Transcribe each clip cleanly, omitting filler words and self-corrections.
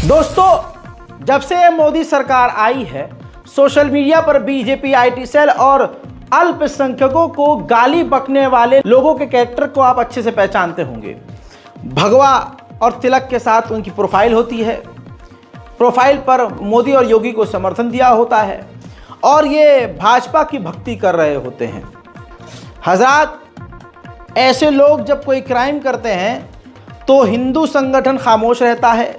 दोस्तों, जब से मोदी सरकार आई है, सोशल मीडिया पर बीजेपी आईटी सेल और अल्पसंख्यकों को गाली बकने वाले लोगों के कैरेक्टर को आप अच्छे से पहचानते होंगे। भगवा और तिलक के साथ उनकी प्रोफाइल होती है। प्रोफाइल पर मोदी और योगी को समर्थन दिया होता है और ये भाजपा की भक्ति कर रहे होते हैं। हजरात, ऐसे लोग जब कोई क्राइम करते हैं तो हिंदू संगठन खामोश रहता है।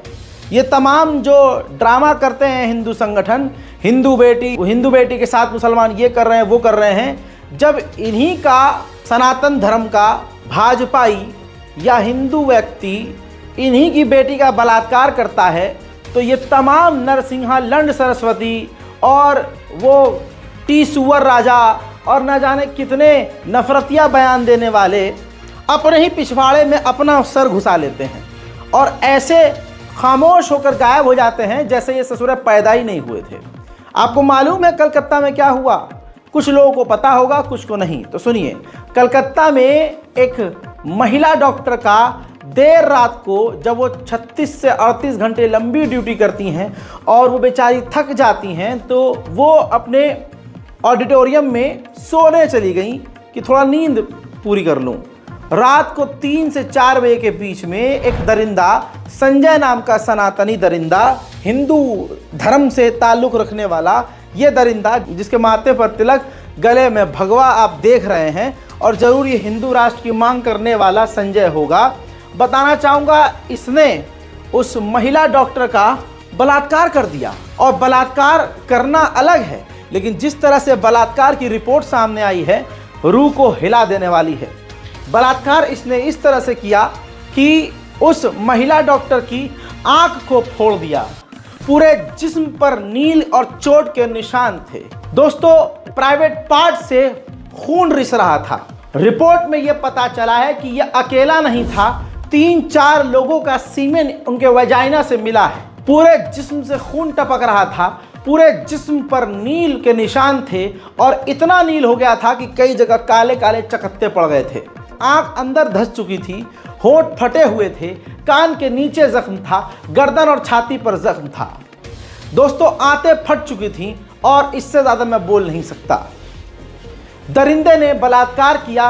ये तमाम जो ड्रामा करते हैं हिंदू संगठन, हिंदू बेटी के साथ मुसलमान ये कर रहे हैं वो कर रहे हैं, जब इन्हीं का सनातन धर्म का भाजपाई या हिंदू व्यक्ति इन्हीं की बेटी का बलात्कार करता है तो ये तमाम नरसिंहा, लंड सरस्वती और वो टी सुअर राजा और न जाने कितने नफरतिया बयान देने वाले अपने ही पिछवाड़े में अपना सर घुसा लेते हैं और ऐसे खामोश होकर गायब हो जाते हैं जैसे ये ससुर पैदा ही नहीं हुए थे। आपको मालूम है कलकत्ता में क्या हुआ? कुछ लोगों को पता होगा, कुछ को नहीं। तो सुनिए, कलकत्ता में एक महिला डॉक्टर का देर रात को, जब वो 36 से 38 घंटे लंबी ड्यूटी करती हैं और वो बेचारी थक जाती हैं, तो वो अपने ऑडिटोरियम में सोने चली गई कि थोड़ा नींद पूरी कर लूं। रात को 3 से 4 बजे के बीच में एक दरिंदा, संजय नाम का सनातनी दरिंदा, हिंदू धर्म से ताल्लुक़ रखने वाला ये दरिंदा, जिसके माथे पर तिलक, गले में भगवा आप देख रहे हैं और ज़रूर ये हिंदू राष्ट्र की मांग करने वाला संजय होगा। बताना चाहूँगा, इसने उस महिला डॉक्टर का बलात्कार कर दिया। और बलात्कार करना अलग है, लेकिन जिस तरह से बलात्कार की रिपोर्ट सामने आई है, रूह को हिला देने वाली है। बलात्कार इसने इस तरह से किया कि उस महिला डॉक्टर की आंख को फोड़ दिया। पूरे जिस्म पर नील और चोट के निशान थे। दोस्तों, प्राइवेट पार्ट से खून रिस रहा था। रिपोर्ट में यह पता चला है कि यह अकेला नहीं था, 3-4 लोगों का सीमेन उनके वजाइना से मिला है। पूरे जिस्म से खून टपक रहा था, पूरे जिस्म पर नील के निशान थे और इतना नील हो गया था कि कई जगह काले काले चकत्ते पड़ गए थे। आंख अंदर धंस चुकी थी, होंठ फटे हुए थे, कान के नीचे जख्म था, गर्दन और छाती पर जख्म था। दोस्तों, आंतें फट चुकी थीं और इससे ज़्यादा मैं बोल नहीं सकता। दरिंदे ने बलात्कार किया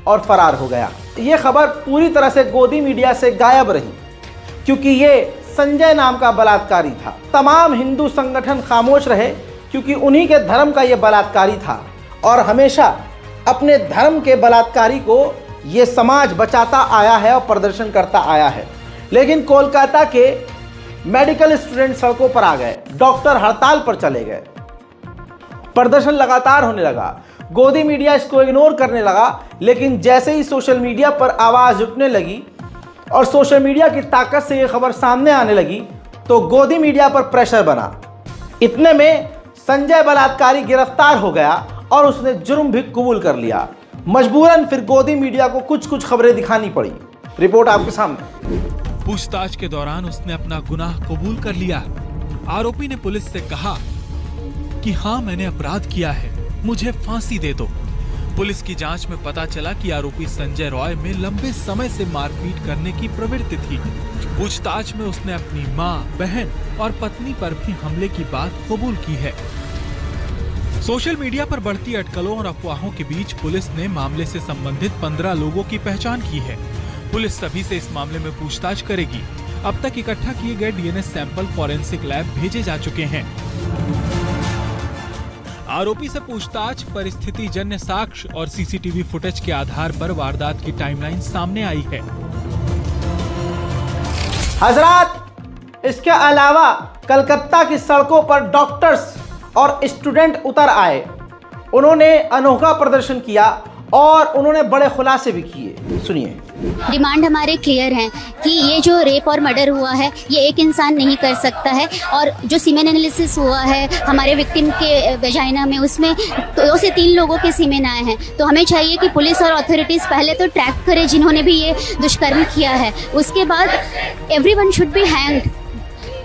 और फरार हो गया। ये खबर पूरी तरह से गोदी मीडिया से गायब रही क्योंकि ये संजय नाम का बलात्कारी था। तमाम हिंदू संगठन खामोश रहे क्योंकि उन्हीं के धर्म का ये बलात्कारी था और हमेशा अपने धर्म के बलात्कारी को ये समाज बचाता आया है और प्रदर्शन करता आया है। लेकिन कोलकाता के मेडिकल स्टूडेंट सड़कों पर आ गए, डॉक्टर हड़ताल पर चले गए, प्रदर्शन लगातार होने लगा, गोदी मीडिया इसको इग्नोर करने लगा। लेकिन जैसे ही सोशल मीडिया पर आवाज़ उठने लगी और सोशल मीडिया की ताकत से ये खबर सामने आने लगी तो गोदी मीडिया पर प्रेशर बना। इतने में संजय बलात्कारी गिरफ्तार हो गया और उसने जुर्म भी कबूल कर लिया। मजबूरन फिर गोदी मीडिया को कुछ कुछ खबरें दिखानी पड़ी। रिपोर्ट आपके सामने। पूछताछ के दौरान उसने अपना गुनाह कबूल कर लिया। आरोपी ने पुलिस से कहा कि हाँ, मैंने अपराध किया है, मुझे फांसी दे दो। पुलिस की जांच में पता चला कि आरोपी संजय रॉय में लंबे समय से मारपीट करने की प्रवृत्ति थी। पूछताछ में उसने अपनी मां, बहन और पत्नी पर भी हमले की बात कबूल की है। सोशल मीडिया पर बढ़ती अटकलों और अफवाहों के बीच पुलिस ने मामले से संबंधित 15 लोगों की पहचान की है। पुलिस सभी से इस मामले में पूछताछ करेगी। अब तक इकट्ठा किए गए डीएनए सैंपल फॉरेंसिक लैब भेजे जा चुके हैं। आरोपी से पूछताछ, परिस्थिति जन्य साक्ष्य और सीसीटीवी फुटेज के आधार पर वारदात की टाइमलाइन सामने आई है। हजरात, इसके अलावा कलकत्ता की सड़कों पर डॉक्टर्स और स्टूडेंट उतर आए। उन्होंने अनोखा प्रदर्शन किया और उन्होंने बड़े खुलासे भी किए। सुनिए। डिमांड हमारे क्लियर हैं कि ये जो रेप और मर्डर हुआ है ये एक इंसान नहीं कर सकता है और जो सीमेन एनालिसिस हुआ है हमारे विक्टिम के वेजाइना में, उसमें 2 से 3 लोगों के सीमेन आए हैं। तो हमें चाहिए कि पुलिस और अथॉरिटीज़ पहले तो ट्रैक करे जिन्होंने भी ये दुष्कर्म किया है, उसके बाद एवरीवन शुड बी हैंग्ड।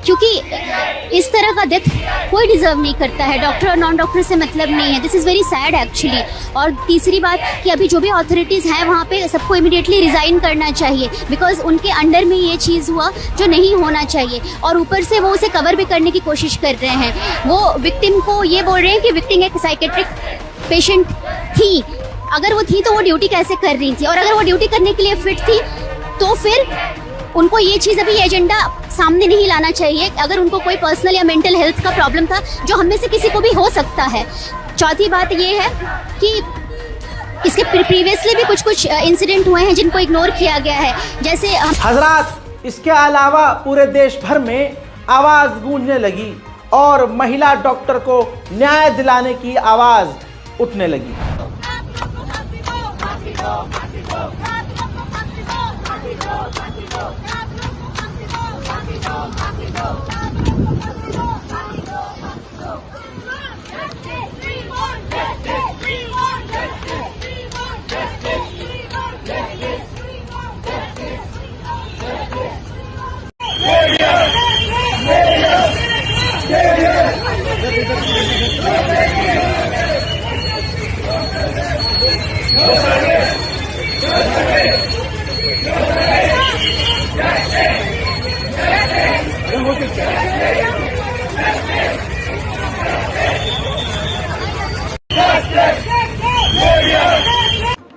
क्योंकि इस तरह का डेथ कोई डिजर्व नहीं करता है, डॉक्टर और नॉन डॉक्टर से मतलब नहीं है। This is very sad actually. और तीसरी बात कि अभी जो भी अथॉरिटीज़ हैं वहाँ पे सबको इमीडिएटली रिज़ाइन करना चाहिए, बिकॉज उनके अंडर में ये चीज़ हुआ जो नहीं होना चाहिए। और ऊपर से वो उसे कवर भी करने की कोशिश कर रहे हैं। वो विक्टिम को ये बोल रहे हैं कि विक्टिम एक साइकेट्रिक पेशेंट थी। अगर वो थी तो वो ड्यूटी कैसे कर रही थी, और अगर वो ड्यूटी करने के लिए फिट थी तो फिर उनको ये चीज़ अभी एजेंडा सामने नहीं लाना चाहिए। अगर उनको कोई पर्सनल या मेंटल हेल्थ का प्रॉब्लम था, जो हम में से किसी को भी हो सकता है। चौथी बात ये है कि इसके प्रीवियसली भी कुछ इंसिडेंट हुए हैं जिनको इग्नोर किया गया है, जैसे हजरात, इसके अलावा पूरे देश भर में आवाज गूंजने लगी और महिला डॉक्टर को न्याय दिलाने की आवाज उठने लगी।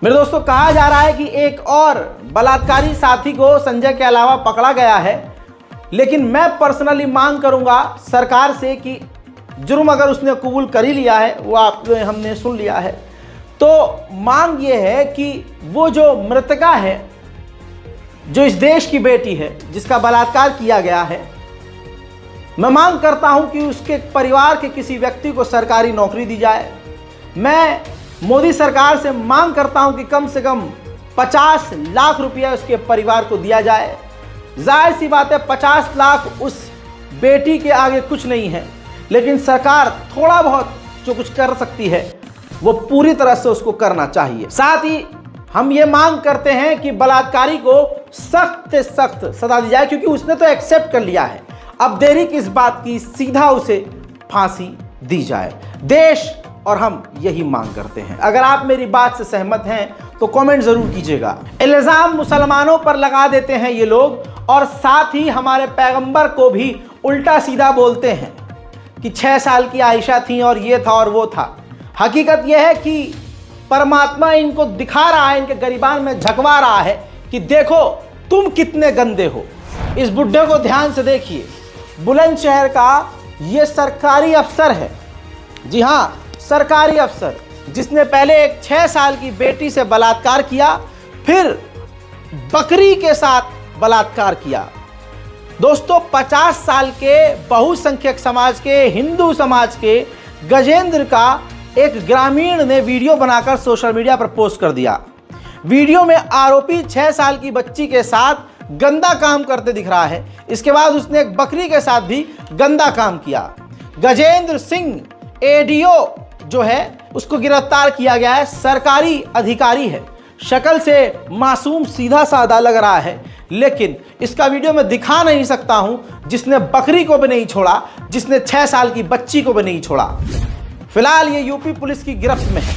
मेरे दोस्तों, कहा जा रहा है कि एक और बलात्कारी साथी को संजय के अलावा पकड़ा गया है, लेकिन मैं पर्सनली मांग करूंगा सरकार से कि जुर्म अगर उसने कबूल कर ही लिया है, वो हमने सुन लिया है, तो मांग ये है कि वो जो मृतका है, जो इस देश की बेटी है, जिसका बलात्कार किया गया है, मैं मांग करता हूं कि उसके परिवार के किसी व्यक्ति को सरकारी नौकरी दी जाए। मैं मोदी सरकार से मांग करता हूं कि कम से कम 50 लाख रुपया उसके परिवार को दिया जाए। जाहिर सी बात है, 50 लाख उस बेटी के आगे कुछ नहीं है, लेकिन सरकार थोड़ा बहुत जो कुछ कर सकती है वो पूरी तरह से उसको करना चाहिए। साथ ही हम ये मांग करते हैं कि बलात्कारी को सख्त से सख्त सजा दी जाए, क्योंकि उसने तो एक्सेप्ट कर लिया है। अब देरी किस बात की, सीधा उसे फांसी दी जाए। देश और हम यही मांग करते हैं। अगर आप मेरी बात से सहमत हैं तो कमेंट जरूर कीजिएगा। इल्जाम मुसलमानों पर लगा देते हैं ये लोग, और साथ ही हमारे पैगंबर को भी उल्टा सीधा बोलते हैं कि 6 साल की आयशा थी और ये था और वो था। हकीकत यह है कि परमात्मा इनको दिखा रहा है, इनके गरिबान में झकवा रहा है कि देखो तुम कितने गंदे हो। इस बुड्ढे को ध्यान से देखिए, बुलंदशहर का ये सरकारी अफसर है, जी हाँ सरकारी अफसर, जिसने पहले एक 6 साल की बेटी से बलात्कार किया, फिर बकरी के साथ बलात्कार किया। दोस्तों, 50 साल के बहुसंख्यक समाज के, हिंदू समाज के गजेंद्र का एक ग्रामीण ने वीडियो बनाकर सोशल मीडिया पर पोस्ट कर दिया। वीडियो में आरोपी 6 साल की बच्ची के साथ गंदा काम करते दिख रहा है। इसके बाद उसने एक बकरी के साथ भी गंदा काम किया। गजेंद्र सिंह एडीओ जो है उसको गिरफ्तार किया गया है, सरकारी अधिकारी है, शक्ल से मासूम सीधा साधा लग रहा है, लेकिन इसका वीडियो मैं दिखा नहीं सकता हूं, जिसने बकरी को भी नहीं छोड़ा, जिसने 6 साल की बच्ची को भी नहीं छोड़ा। फिलहाल ये यूपी पुलिस की गिरफ्त में है।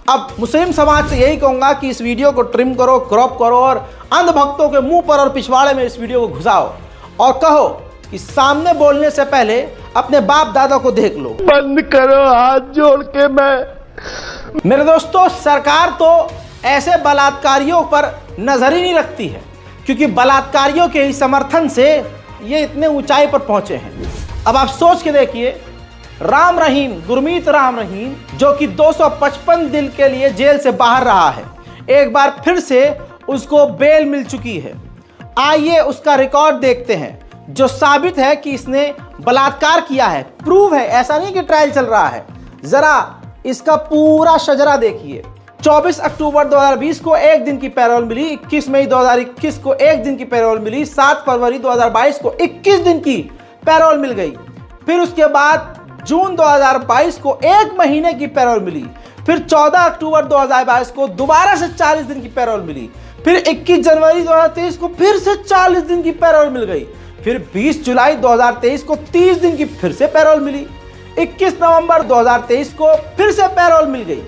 अब मुस्लिम समाज से यही कहूंगा कि इस वीडियो को ट्रिम करो, क्रॉप करो और अंधभक्तों के मुंह पर और पिछवाड़े में इस वीडियो को घुसाओ और कहो कि सामने बोलने से पहले अपने बाप दादा को देख लो। बंद करो, हाथ जोड़ के मैं। मेरे दोस्तों, सरकार तो ऐसे बलात्कारियों पर नजर ही नहीं रखती है, क्योंकि बलात्कारियों के ही समर्थन से ये इतने ऊंचाई पर पहुंचे हैं। अब आप सोच के देखिए, राम रहीम, गुरमीत राम रहीम, जो कि 255 दिन के लिए जेल से बाहर रहा है, एक बार फिर से उसको बेल मिल चुकी है। आइए उसका रिकॉर्ड देखते हैं, जो साबित है कि इसने बलात्कार किया है, प्रूव है, ऐसा नहीं कि ट्रायल चल रहा है। जरा इसका पूरा शजरा देखिए। 24 अक्टूबर 2020 को 1 दिन की पैरोल मिली, 21 मई 2021 को 1 दिन की पैरोल मिली, 7 फरवरी 2022 को 21 दिन की पैरोल मिल गई, फिर उसके बाद जून 2022 को 1 महीने की पैरोल मिली, फिर 14 अक्टूबर 2022 को दोबारा से 40 दिन की पैरोल मिली, फिर 21 जनवरी 2023 को फिर से 40 दिन की पैरोल मिल गई, फिर 20 जुलाई 2023 को 30 दिन की फिर से पैरोल मिली। 21 नवंबर 2023 को फिर से पैरोल मिल गई।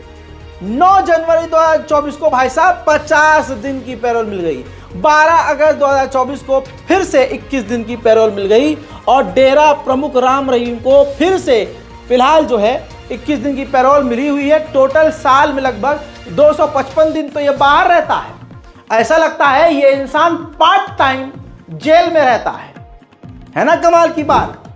9 जनवरी 2024 को भाई साहब 50 दिन की पैरोल मिल गई। 12 अगस्त 2024 को फिर से 21 दिन की पैरोल मिल गई और डेरा प्रमुख राम रहीम को फिर से फिलहाल जो है 21 दिन की पैरोल मिली हुई है। टोटल साल में लगभग 255 दिन तो ये बाहर रहता है। ऐसा लगता है ये इंसान पार्ट टाइम जेल में रहता है ना। कमाल की बात।